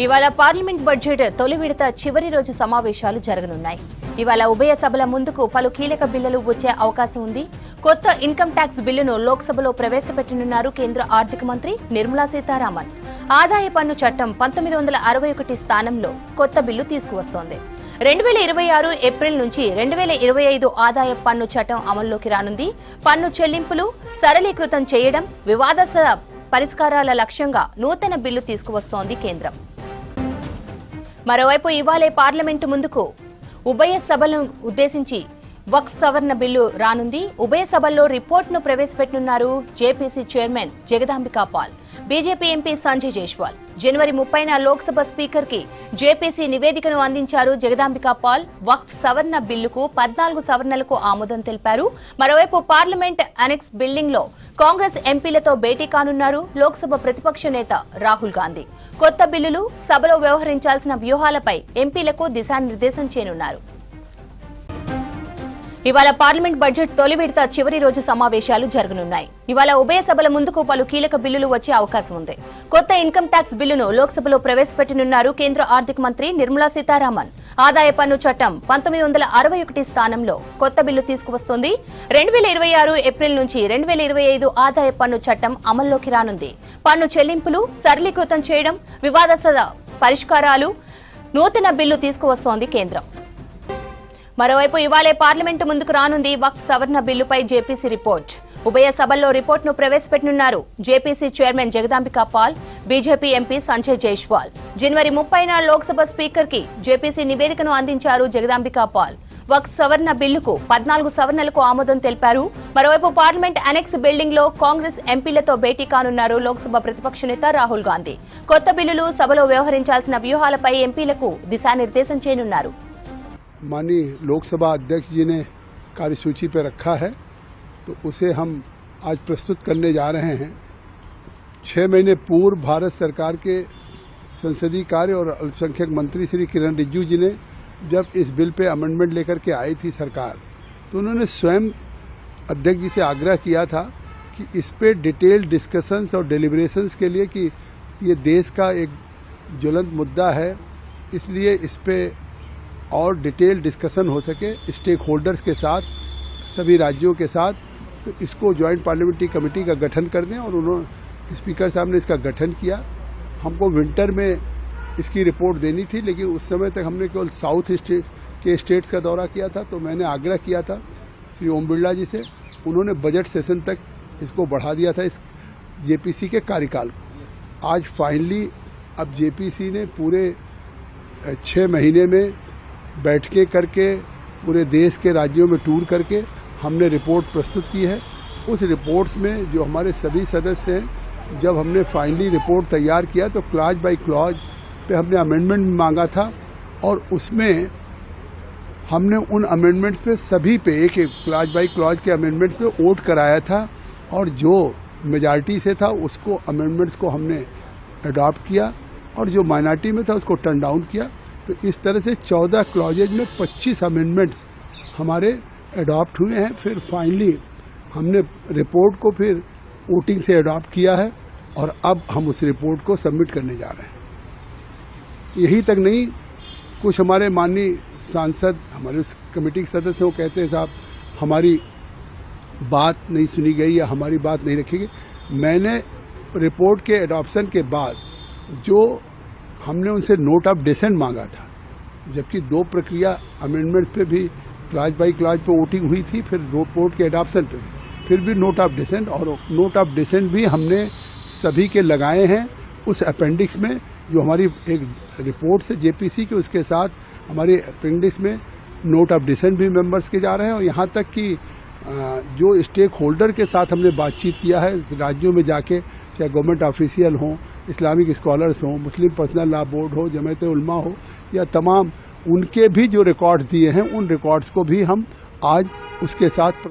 ఇవాళ parliament budget తొలి విడత చివరి రోజు సమావేశాలు జరగనున్నాయి. ఇవాళ ఉభయ సభల ముందుకు పలు కీలక బిల్లులు వచ్చే అవకాశం ఉంది. కొత్త ఇన్కమ్ ట్యాక్స్ బిల్లును లోక్సభలో ప్రవేశపెట్టనున్నారు కేంద్ర ఆర్థిక మంత్రి నిర్మలా సీతారామన్. ఆదాయ పన్ను చట్టం 1961 స్థానంలో కొత్త బిల్లు తీసుకువస్తోంది. 2026 ఏప్రిల్ నుంచి 2025 ఆదాయ పన్ను చట్టం అమల్లోకి రానుంది. పన్ను చెల్లింపులు సరళీకృతం చేయడం, వివాదాస్పద పరిష్కారాల లక్ష్యంగా నూతన బిల్లు తీసుకువస్తోంది కేంద్రం. మరోవైపు ఇవాళే పార్లమెంటు ముందుకు ఉభయ సభలను ఉద్దేశించి వక్ఫ్ సవరణ బిల్లు రానుంది. ఉభయ సభల్లో రిపోర్టును ప్రవేశపెట్టనున్నారు JPC chairman Jagdambika Pal, BJP MP Sanjay Jaiswal. జనవరి 30న లోక్సభ స్పీకర్ కి జేపీసీ నివేదికను అందించారు జగదాంబికా పాల్. వక్ఫ్ సవరణ బిల్లుకు 14 సవరణలకు ఆమోదం తెలిపారు. మరోవైపు పార్లమెంట్ అనెక్స్ బిల్డింగ్ లో కాంగ్రెస్ ఎంపీలతో భేటీ కానున్నారు లోక్సభ ప్రతిపక్ష నేత రాహుల్ గాంధీ. కొత్త బిల్లులు సభలో వ్యవహరించాల్సిన వ్యూహాలపై ఎంపీలకు దిశానిర్దేశం చేయనున్నారు. ఇవాళ పార్లమెంట్ బడ్జెట్ తొలి విడత చివరి రోజు సమావేశాలు జరగనున్నాయి. ఇవాళ ఉభయ సభల ముందుకు పలు కీలక బిల్లులు వచ్చే అవకాశం ఉంది. కొత్త ఇన్కమ్ ట్యాక్స్ బిల్లును లోక్సభలో ప్రవేశపెట్టనున్నారు కేంద్ర ఆర్థిక మంత్రి నిర్మలా సీతారామన్. ఆదాయ పన్ను చట్టం 1961 స్థానంలో కొత్త బిల్లు తీసుకువస్తోంది. 2026 ఏప్రిల్ నుంచి 2025 ఆదాయ పన్ను చట్టం అమల్లోకి రానుంది. పన్ను చెల్లింపులు సరళీకృతం చేయడం, వివాదాస్పద పరిష్కారాలు నూతన బిల్లు తీసుకువస్తోంది కేంద్రం. మరోవైపు ఇవాళే పార్లమెంటు ముందుకు రానుంది వక్ఫ్ సవరణ బిల్లుపై జేపీసీ రిపోర్ట్. ఉభయ సభల్లో రిపోర్టును ప్రవేశపెట్టనున్నారు JPC chairman Jagdambika Pal, BJP MP Sanjay Jaiswal. జనవరి 30న లోక్సభ స్పీకర్ కి జేపీసీ నివేదికను అందించారు జగదాంబికా పాల్. వక్ఫ్ సవరణ బిల్లుకు 14 సవరణలకు ఆమోదం తెలిపారు. మరోవైపు పార్లమెంట్ అనెక్స్ బిల్డింగ్ లో కాంగ్రెస్ ఎంపీలతో భేటీ కానున్నారు లోక్సభ ప్రతిపక్ష నేత రాహుల్ గాంధీ. కొత్త బిల్లులు సభలో వ్యవహరించాల్సిన వ్యూహాలపై ఎంపీలకు దిశానిర్దేశం చేయనున్నారు. माननीय लोकसभा अध्यक्ष जी ने कार्यसूची पर रखा है, तो उसे हम आज प्रस्तुत करने जा रहे हैं। 6 महीने पूर्व भारत सरकार के संसदीय कार्य और अल्पसंख्यक मंत्री श्री किरण रिजिजू जी ने जब इस बिल पे अमेंडमेंट लेकर के आई थी सरकार, तो उन्होंने स्वयं अध्यक्ष जी से आग्रह किया था कि इस पे डिटेल डिस्कशंस और डेलिब्रेशंस के लिए, कि ये देश का एक ज्वलंत मुद्दा है, इसलिए इस पे और डिटेल डिस्कशन हो सके स्टेक होल्डर्स के साथ, सभी राज्यों के साथ, तो इसको ज्वाइंट पार्लियामेंट्री कमेटी का गठन कर दें। और उन्होंने स्पीकर साहब ने इसका गठन किया। हमको विंटर में इसकी रिपोर्ट देनी थी, लेकिन उस समय तक हमने केवल साउथ के स्टेट्स का दौरा किया था। तो मैंने आग्रह किया था श्री ओम बिरला जी से, उन्होंने बजट सेशन तक इसको बढ़ा दिया था इस जेपीसी के कार्यकाल को। आज फाइनली अब जेपीसी ने पूरे 6 महीने में बैठकें करके पूरे देश के राज्यों में टूर करके हमने रिपोर्ट प्रस्तुत की है। उस रिपोर्ट्स में जो हमारे सभी सदस्य हैं, जब हमने फाइनली रिपोर्ट तैयार किया तो क्लॉज बाय क्लॉज पे हमने अमेंडमेंट मांगा था, और उसमें हमने उन अमेंडमेंट्स पे सभी पे एक क्लॉज बाय क्लॉज के अमेंडमेंट्स पे वोट कराया था, और जो मेजॉरिटी से था उसको अमेंडमेंट्स को हमने अडॉप्ट किया, और जो माइनॉरिटी में था उसको टर्न डाउन किया। तो इस तरह से 14 क्लॉजेज में 25 अमेंडमेंट्स हमारे अडॉप्ट हुए हैं। फिर फाइनली हमने रिपोर्ट को फिर वोटिंग से अडॉप्ट किया है, और अब हम उस रिपोर्ट को सबमिट करने जा रहे हैं। यही तक नहीं, कुछ हमारे माननीय सांसद, हमारे उस कमेटी के सदस्य वो कहते हैं साहब हमारी बात नहीं सुनी गई या हमारी बात नहीं रखी गई। मैंने रिपोर्ट के अडॉप्शन के बाद जो हमने उनसे नोट ऑफ डिसेंट मांगा था, जबकि 2 प्रक्रिया अमेंडमेंट पे भी क्लॉज बाय क्लॉज पे वोटिंग हुई थी, फिर रिपोर्ट के अडॉप्शन पे फिर भी नोट ऑफ डिसेंट, और नोट ऑफ डिसेंट भी हमने सभी के लगाए हैं उस अपेंडिक्स में, जो हमारी एक रिपोर्ट से जेपीसी के, उसके साथ हमारे अपेंडिक्स में नोट ऑफ डिसेंट भी मेंबर्स के जा रहे हैं। और यहाँ तक कि जो स्टेक होल्डर के साथ हमने बातचीत किया है राज्यों में जाके, चाहे गवर्नमेंट ऑफिशियल हों, इस्लामिक स्कॉलर्स हों, मुस्लिम पर्सनल लॉ बोर्ड हो, जमात उलमा हो, या तमाम उनके भी जो रिकॉर्ड्स दिए हैं, उन रिकॉर्ड्स को भी हम आज उसके साथ